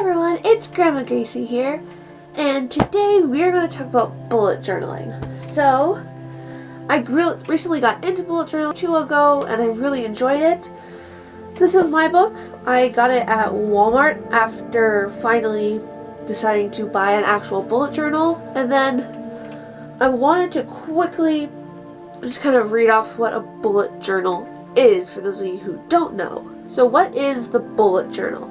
everyone, it's Grandma Gracie here, and today we are going to talk about bullet journaling. So, I recently got into bullet journaling 2 ago, and I really enjoyed it. This is my book. I got it at Walmart after finally deciding to buy an actual bullet journal, and then I wanted to quickly just kind of read off what a bullet journal is for those of you who don't know. So what is the bullet journal?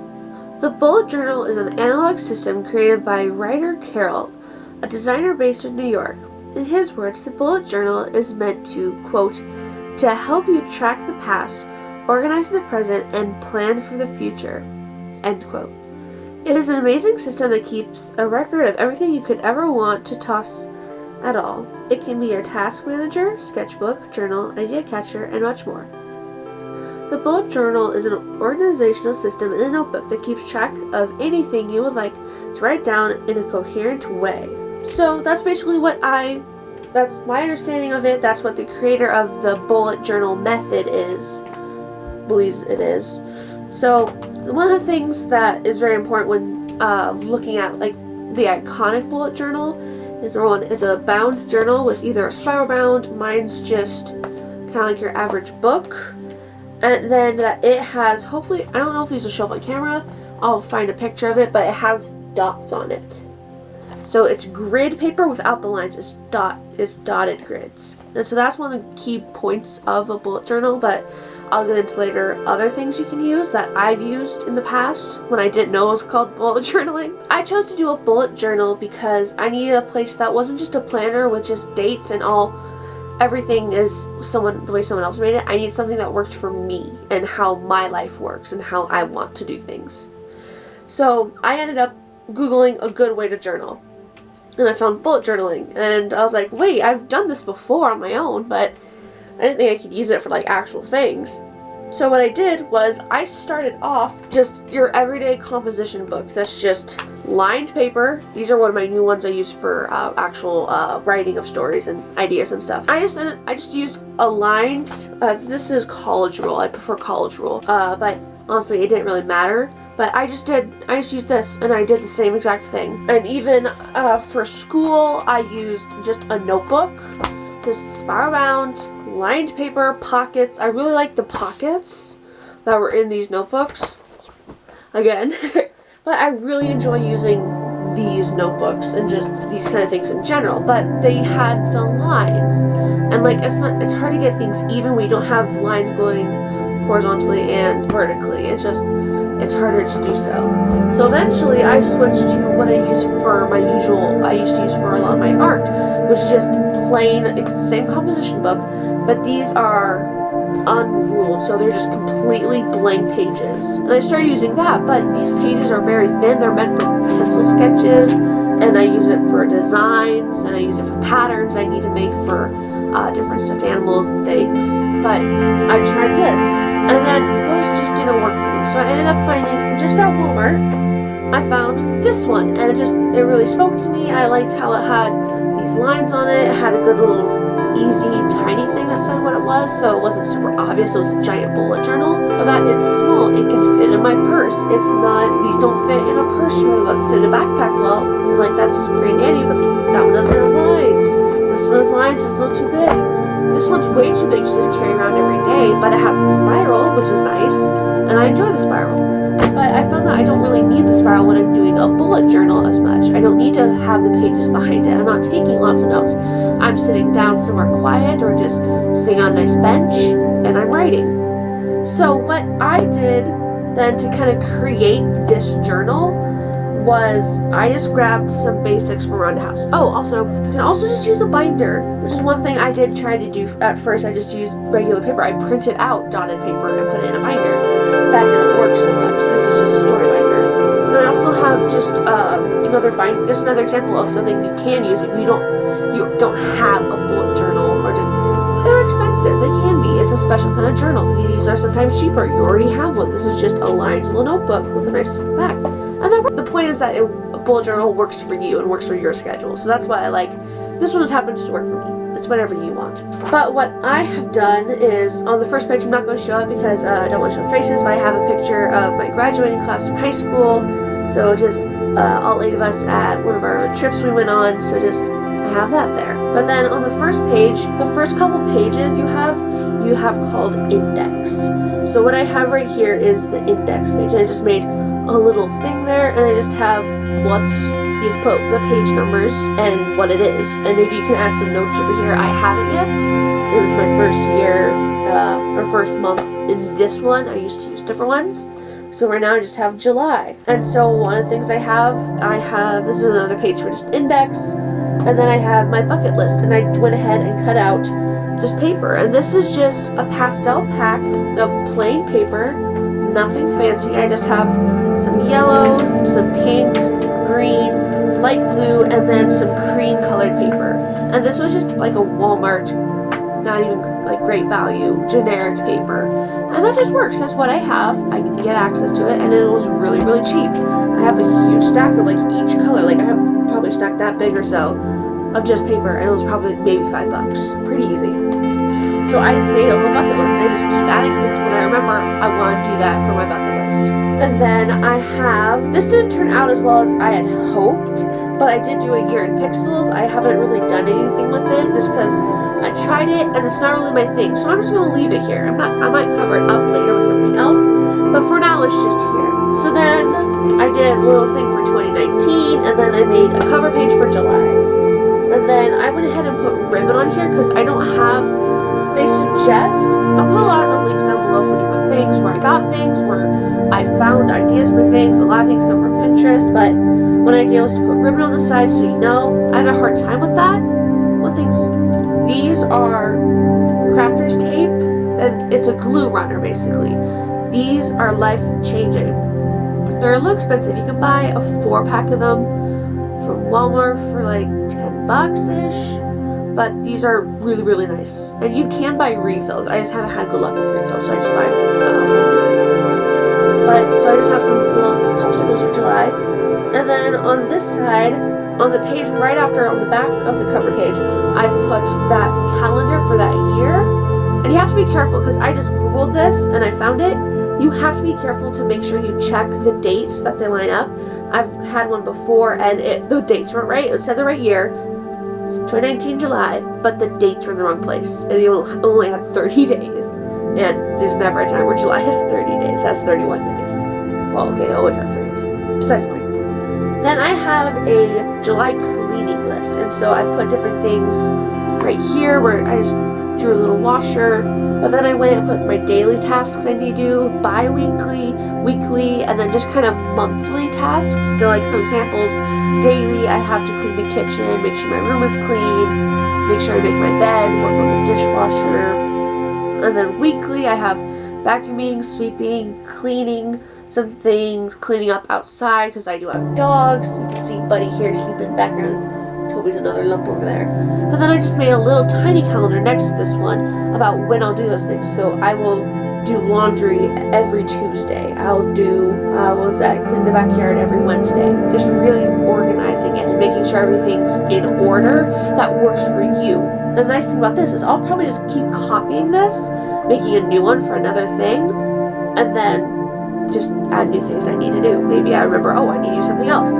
The bullet journal is an analog system created by Ryder Carroll, a designer based in New York. In his words, the bullet journal is meant to, quote, to help you track the past, organize the present, and plan for the future, end quote. It is an amazing system that keeps a record of everything you could ever want to toss at all. It can be your task manager, sketchbook, journal, idea catcher, and much more. The bullet journal is an organizational system in a notebook that keeps track of anything you would like to write down in a coherent way. So that's basically that's my understanding of it. That's what the creator of the bullet journal method believes it is. So one of the things that is very important when looking at like the iconic bullet journal is is a bound journal with either a spiral bound. Mine's just kind of like your average book. And then it has, hopefully, I don't know if these will show up on camera, I'll find a picture of it, but it has dots on it. So it's grid paper without the lines, it's dotted grids. And so that's one of the key points of a bullet journal, but I'll get into later other things you can use that I've used in the past when I didn't know it was called bullet journaling. I chose to do a bullet journal because I needed a place that wasn't just a planner with just dates and everything is the way someone else made it. I need something that worked for me and how my life works and how I want to do things. So I ended up Googling a good way to journal. And I found bullet journaling. And I was like, wait, I've done this before on my own, but I didn't think I could use it for like actual things. So what I did was I started off just your everyday composition book. That's just lined paper. These are one of my new ones I use for actual writing of stories and ideas and stuff. I just used a lined, this is college rule. I prefer college rule, but honestly it didn't really matter. But I just used this and I did the same exact thing. And even for school I used just a notebook, just spiral bound, lined paper, pockets. I really like the pockets that were in these notebooks. Again. But I really enjoy using these notebooks and just these kind of things in general. But they had the lines. And like it's hard to get things even when you don't have lines going horizontally and vertically. It's harder to do so. So eventually I switched to what I used to use for a lot of my art, which is just plain, it's the same composition book, but these are unruled, so they're just completely blank pages. And I started using that, but these pages are very thin. They're meant for pencil sketches, and I use it for designs, and I use it for patterns I need to make for different stuffed animals and things. But I tried this, and then those just didn't work for me. So I ended up finding, just at Walmart, I found this one, and it really spoke to me. I liked how it had these lines on it. It had a good little easy tiny thing that said what it was, so it wasn't super obvious it was a giant bullet journal, but that it's small, it can fit in my purse. These don't fit in a purse really well, they fit in a backpack well, like that's great and dandy, but that one doesn't have lines. This one has lines, it's a little too big. This one's way too big to just carry around every day, but it has the spiral, which is nice, and I enjoy the spiral. But I found that I don't really need the spiral when I'm doing a bullet journal as much. I don't need to have the pages behind it. I'm not taking lots of notes. I'm sitting down somewhere quiet or just sitting on a nice bench and I'm writing. So what I did then to kind of create this journal was I just grabbed some basics from around the house. Oh, also, you can also just use a binder, which is one thing I did try to do at first. I just used regular paper. I printed out dotted paper and put it in a binder. That didn't work so much. This is just a story binder. Then I also have just another example of something you can use if you don't have a bullet journal or just, they're expensive. They can be. It's a special kind of journal. These are sometimes cheaper. You already have one. This is just a lined little notebook with a nice back. And then the point is that a bullet journal works for you and works for your schedule. So that's why I like, this one just happens to work for me. It's whatever you want. But what I have done is, on the first page, I'm not going to show it because I don't want to show the faces, but I have a picture of my graduating class from high school. So just all 8 of us at one of our trips we went on. So just I have that there. But then on the first page, the first couple pages you have called index. So what I have right here is the index page. I just made a little thing there, and I just have you just put the page numbers and what it is, and maybe you can add some notes over here. I haven't yet. This is my first year or first month in this one. I used to use different ones. So right now I just have July. And so one of the things I have, this is another page for just index, and then I have my bucket list, and I went ahead and cut out just paper. And this is just a pastel pack of plain paper, nothing fancy. I just have some yellow, some pink, green, light blue, and then some cream colored paper. And this was just like a Walmart, not even like great value, generic paper. And that just works. That's what I have. I can get access to it, and it was really, really cheap. I have a huge stack of like each color. Like I have probably a stack that big or so of just paper, and it was probably maybe $5. Pretty easy. So I just made a little bucket list, and I just keep adding things when I remember I want to do that for my bucket list. And then I have, this didn't turn out as well as I had hoped, but I did do a year in pixels. I haven't really done anything with it just because I tried it and it's not really my thing. So I'm just going to leave it here. I might cover it up later with something else, but for now it's just here. So then I did a little thing for 2019, and then I made a cover page for July. And then I went ahead and put ribbon on here because I don't have, they suggest, I'll put a lot of links down below for different things, where I got things, where I found ideas for things. A lot of things come from Pinterest, but one idea was to put ribbon on the side so you know. I had a hard time with that. One thing's, these are crafter's tape, and it's a glue runner basically. These are life-changing. They're a little expensive. You can buy a 4-pack of them from Walmart for like $10-ish. But these are really, really nice. And you can buy refills. I just haven't had good luck with refills, so I just buy a whole new thing. But, so I just have some little popsicles for July. And then on this side, on the page right after, on the back of the cover page, I've put that calendar for that year. And you have to be careful, because I just Googled this and I found it. You have to be careful to make sure you check the dates that they line up. I've had one before, and the dates weren't right. It said the right year. 2019 July, but the dates were in the wrong place, and you only had 30 days, and there's never a time where July has 30 days. That's 31 days. Well, okay, it always has 30 days. Besides the point. Then I have a July cleaning list, and so I've put different things right here where I just drew a little washer, but then I went and put my daily tasks I need to do, bi-weekly, weekly, and then just kind of monthly tasks. So like some examples, daily I have to clean the kitchen, make sure my room is clean, make sure I make my bed, work on the dishwasher. And then weekly I have vacuuming, sweeping, cleaning some things, cleaning up outside because I do have dogs. You can see Buddy here, he's in the background. Toby's another lump over there. But then I just made a little tiny calendar next to this one about when I'll do those things. So I will do laundry every Tuesday. I'll do, clean the backyard every Wednesday. Just really organizing it and making sure everything's in order that works for you. The nice thing about this is I'll probably just keep copying this, making a new one for another thing, and then just add new things I need to do. Maybe I remember, I need to do something else.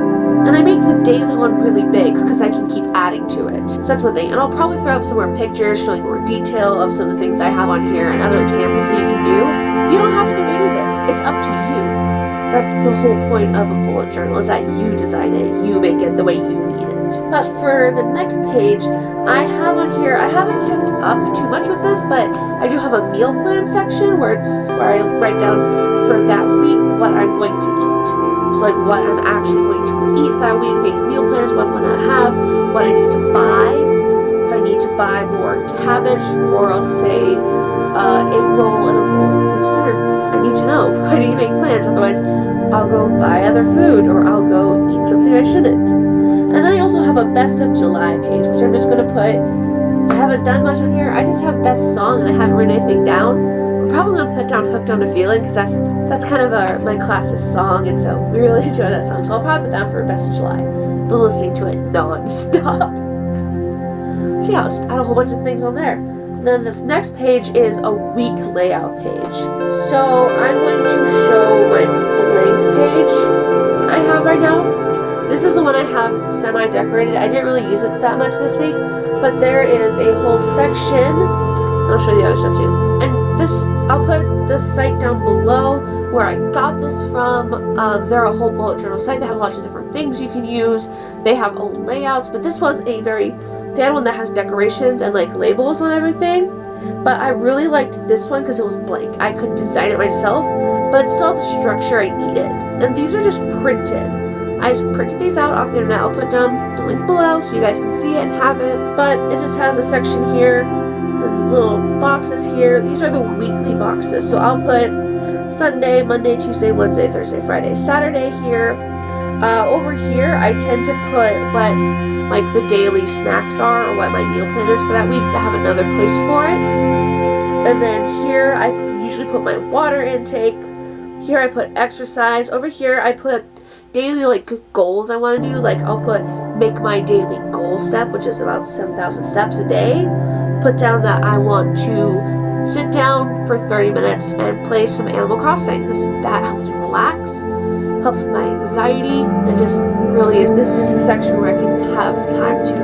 And I make the daily one really big because I can keep adding to it. So that's one thing. And I'll probably throw up some more pictures showing more detail of some of the things I have on here and other examples that you can do. You don't have to do any of this. It's up to you. That's the whole point of a bullet journal, is that you design it, you make it the way you need it. But for the next page, I have on here, I haven't kept up too much with this, but I do have a meal plan section where I write down for that week what I'm going to eat. So like what I'm actually going to eat that week, make meal plans, what I'm going to have, what I need to buy. If I need to buy more cabbage for, let's say, egg roll and a roll with dinner, I need to know. I need to make plans, otherwise I'll go buy other food or I'll go eat something I shouldn't. And then I also have a best of July page, which I'm just going to put, I haven't done much on here, I just have best song and I haven't written anything down. I'm probably going to put down Hooked on a Feeling because that's kind of my class's song, and so we really enjoy that song. So I'll probably put down for best of July. But listening to it non-stop. So yeah, I'll just add a whole bunch of things on there. And then this next page is a week layout page. So I'm going to show my blank page. I have one I have semi-decorated. I didn't really use it that much this week, but there is a whole section. I'll show you the other stuff too. And this, I'll put this site down below where I got this from. They're a whole bullet journal site. They have lots of different things you can use. They have own layouts, but this was a very, they had one that has decorations and like labels on everything. But I really liked this one because it was blank. I could design it myself, but it's still the structure I needed. And these are just printed. I just printed these out off the internet. I'll put down the link below so you guys can see it and have it. But it just has a section here, and little boxes here. These are the weekly boxes. So I'll put Sunday, Monday, Tuesday, Wednesday, Thursday, Friday, Saturday here. Over here, I tend to put what like the daily snacks are or what my meal plan is for that week to have another place for it. And then here, I usually put my water intake. Here I put exercise. Over here, I put daily like goals I want to do. Like I'll put make my daily goal step, which is about 7,000 steps a day. Put down that I want to sit down for 30 minutes and play some Animal Crossing because that helps me relax, helps with my anxiety, and just really is. This is the section where I can have time to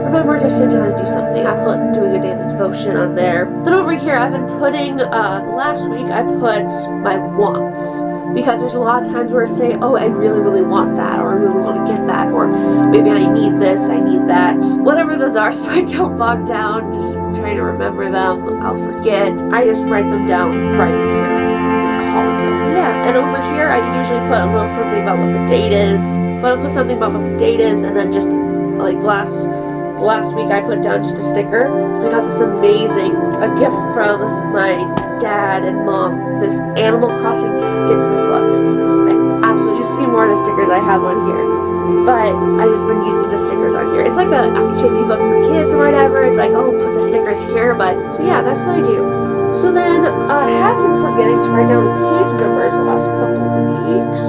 remember to sit down and do something. I put doing a daily devotion on there. Then over here, I've been putting, last week I put my wants. Because there's a lot of times where I say, oh, I really, really want that, or I really want to get that, or maybe I need this, I need that. Whatever those are, so I don't bog down, just trying to remember them. I'll forget. I just write them down right here and call it good. Yeah, and over here, I usually put a little something about what the date is. But I'll put something about what the date is, and then just like last week I put down just a sticker. I got this amazing, a gift from my dad and mom, this Animal Crossing sticker book. I absolutely, you see more of the stickers I have on here, but I just been using the stickers on here. It's like an activity book for kids or whatever. It's like, oh, put the stickers here, but so yeah, that's what I do. So then I have been forgetting to write down the page numbers the last couple of weeks.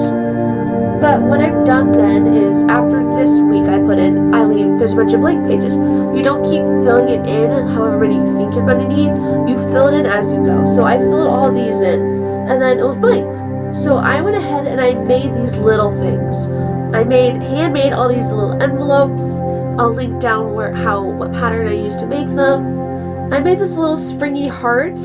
But what I've done then is after this week I put in, there's a bunch of blank pages. You don't keep filling it in however many you think you're going to need. You fill it in as you go. So I filled all these in and then it was blank. So I went ahead and I made these little things. I handmade all these little envelopes. I'll link down what pattern I used to make them. I made this little springy heart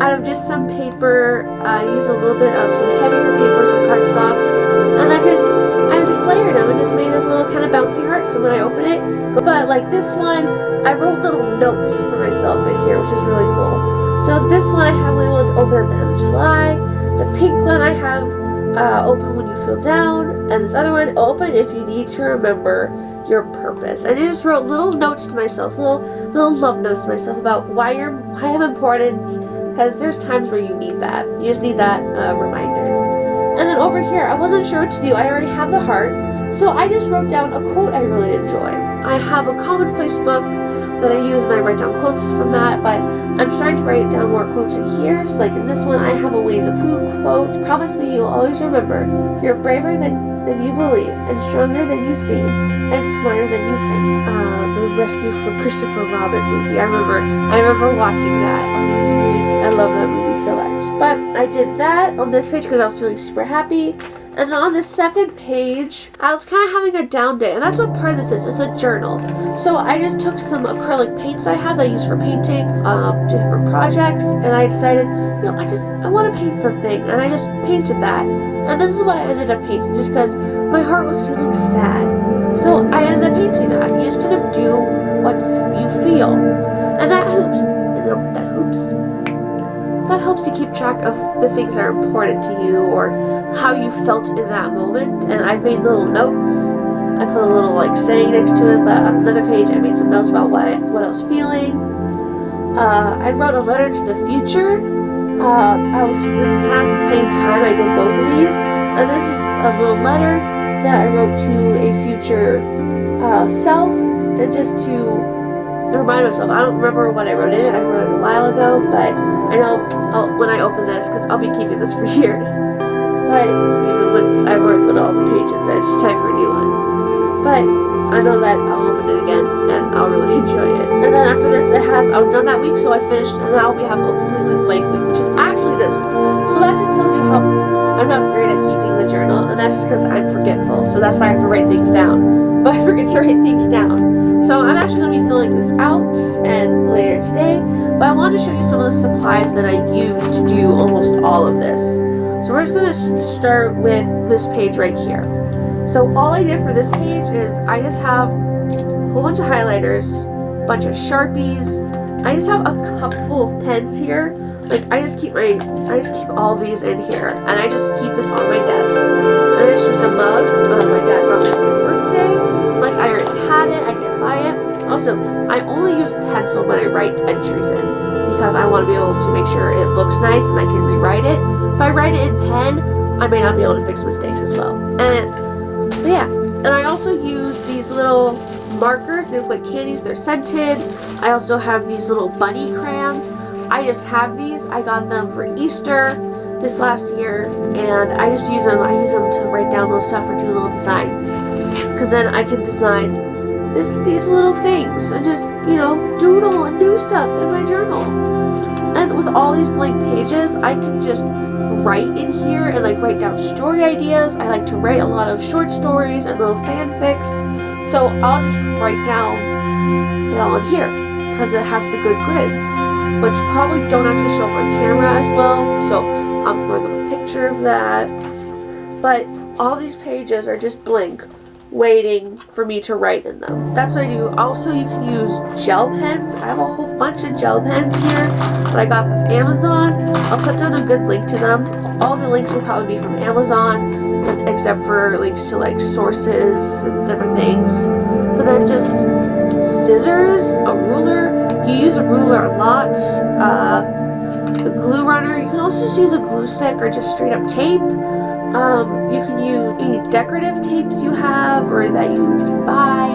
out of just some paper. I used a little bit of some heavier paper, some cardstock. And then I just layered them and just made this little kind of bouncy heart. So when I open it, but like this one, I wrote little notes for myself in here, which is really cool. So this one I have labeled open at the end of July. The pink one I have open when you feel down. And this other one, open if you need to remember your purpose. And I just wrote little notes to myself, little love notes to myself about why I'm important. Because there's times where you need that. You just need that reminder. And then over here, I wasn't sure what to do. I already have the heart. So I just wrote down a quote I really enjoy. I have a commonplace book that I use and I write down quotes from that, but I'm starting to write down more quotes in here. So like in this one, I have a Winnie the Pooh quote. Promise me you'll always remember. You're braver than you believe, and stronger than you seem, and smarter than you think. The Rescue from Christopher Robin movie. I remember watching that all these years. I love that movie so much. But I did that on this page because I was feeling super happy. And then on the second page, I was kind of having a down day, and that's what part of this is. It's a journal. So I just took some acrylic paints I had that I use for painting different projects, and I decided, I want to paint something, and I just painted that. And this is what I ended up painting, just because my heart was feeling sad. So I ended up painting that. You just kind of do what you feel, and that helps. That helps you keep track of the things that are important to you or how you felt in that moment. And I made little notes. I put a little saying next to it, but on another page I made some notes about what I was feeling. I wrote a letter to the future. This is kind of the same time I did both of these. And this is a little letter that I wrote to a future self, and just to remind myself. I don't remember what I wrote in it. I wrote it a while ago, but I know when I open this, because I'll be keeping this for years. But even once I've already filled all the pages, then it's just time for a new one. But I know that I'll open it again, and I'll really enjoy it. And then after this, I was done that week, so I finished, and now we have a completely blank week, which is actually this week. So that just tells you how I'm not great at keeping the journal, and that's just because I'm forgetful. So that's why I have to write things down. But I forget to write things down. So I'm actually going to be filling this out and later today. But I wanted to show you some of the supplies that I use to do almost all of this. So we're just going to start with this page right here. So all I did for this page is I just have a whole bunch of highlighters, a bunch of Sharpies. I just have a cup full of pens here. Like I just keep all these in here, and I just keep this on my desk. And it's just a mug. My dad got me for my birthday. It's like I already had it. I didn't buy it. Also, I only use pencil when I write entries in because I want to be able to make sure it looks nice and I can rewrite it. If I write it in pen, I may not be able to fix mistakes as well. But yeah, and I also use these little markers. They look like candies. They're scented. I also have these little bunny crayons. I just have these. I got them for Easter this last year, and I just use them. I use them to write down little stuff or do little designs, because then I can design these little things and just, you know, doodle and do stuff in my journal. And with all these blank pages, I can just write in here and like write down story ideas. I like to write a lot of short stories and little fanfics, so I'll just write down it all in here because it has the good grids, which probably don't actually show up on camera as well, so I'm throwing up a picture of that. But all these pages are just blank, waiting for me to write in them. That's what I do. Also, you can use gel pens. I have a whole bunch of gel pens here that I got from Amazon. I'll put down a good link to them. All the links will probably be from Amazon, except for links to like sources and different things. But then just scissors, a ruler. You use a ruler a lot. The glue runner. You can also just use a glue stick or just straight up tape. You can use any decorative tapes you have or that you can buy.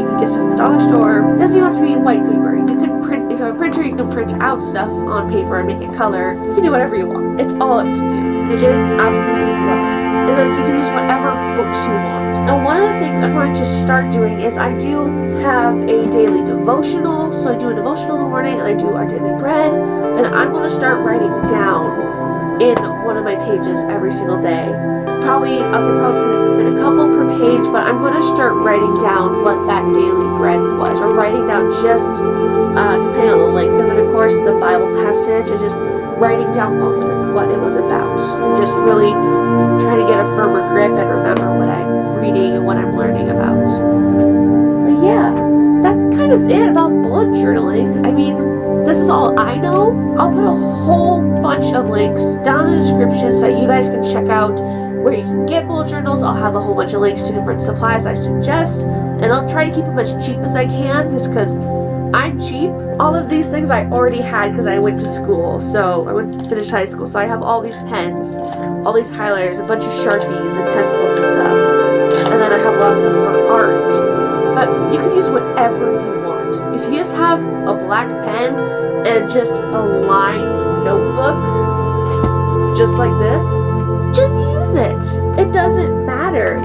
You can get stuff at the dollar store. It doesn't even have to be white paper. You can print, if you have a printer, you can print out stuff on paper and make it color. You can do whatever you want. It's all up to you. It is absolutely love. And like you can use whatever books you want. Now one of the things I'm going to start doing is I do have a daily devotional. So I do a devotional in the morning and I do our daily bread. And I'm going to start writing down in one of my pages every single day. I can probably fit a couple per page, but I'm going to start writing down what that daily bread was, or writing down just, depending on the length of it, of course, the Bible passage, and just writing down what it was about, and just really trying to get a firmer grip and remember what I'm reading and what I'm learning about. But yeah, that's kind of it about bullet journaling. I mean, this is all I know. I'll put a whole bunch of links down in the description so that you guys can check out where you can get bullet journals. I'll have a whole bunch of links to different supplies I suggest, and I'll try to keep them as cheap as I can, just because I'm cheap. All of these things I already had because I went to school, so I went to finish high school, so I have all these pens, all these highlighters, a bunch of Sharpies and pencils and stuff, and then I have a lot of stuff for art. But you can use whatever you want. If you just have a black pen and just a lined notebook, just like this, just use it. It doesn't matter.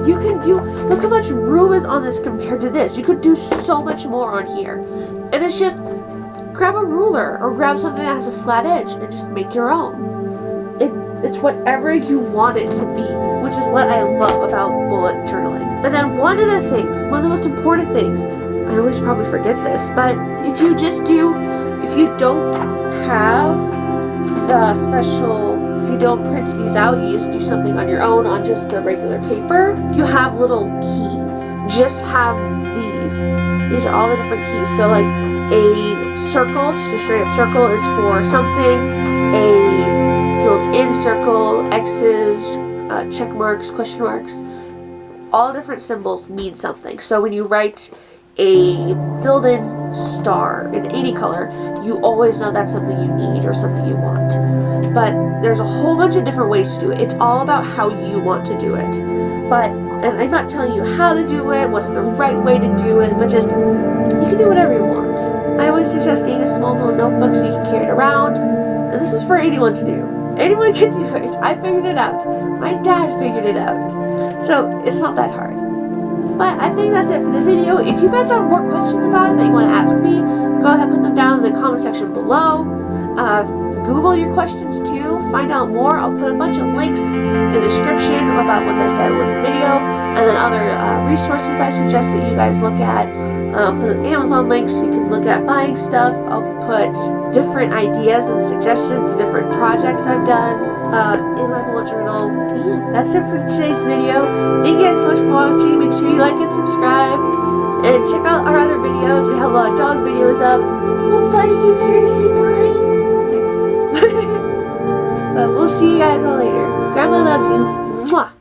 You can do, look how much room is on this compared to this. You could do so much more on here. And it's just, grab a ruler or grab something that has a flat edge and just make your own. It's whatever you want it to be, which is what I love about bullet journaling. And then one of the most important things, I always probably forget this, but if you don't have the special, if you don't print these out, you just do something on your own on just the regular paper, you have little keys. Just have these. These are all the different keys. So like a circle, just a straight up circle is for something, a filled in circle, X's, check marks, question marks, all different symbols mean something. So when you write a filled in star in any color, you always know that's something you need or something you want. But there's a whole bunch of different ways to do it. It's all about how you want to do it. And I'm not telling you how to do it, what's the right way to do it, but just, you can do whatever you want. I always suggest getting a small little notebook so you can carry it around. And this is for anyone to do. Anyone can do it. I figured it out. My dad figured it out. So it's not that hard. But I think that's it for the video. If you guys have more questions about it that you want to ask me, go ahead and put them down in the comment section below. Google your questions too. Find out more. I'll put a bunch of links in the description about what I said in the video. and then other resources I suggest that you guys look at. I'll put an Amazon link so you can look at buying stuff. I'll put different ideas and suggestions to different projects I've done in my bullet journal. Yeah, that's it for today's video. Thank you guys so much for watching. Make sure you like and subscribe. And check out our other videos. We have a lot of dog videos up. Oh, buddy, you here to say bye? But we'll see you guys all later. Grandma loves you. Mwah.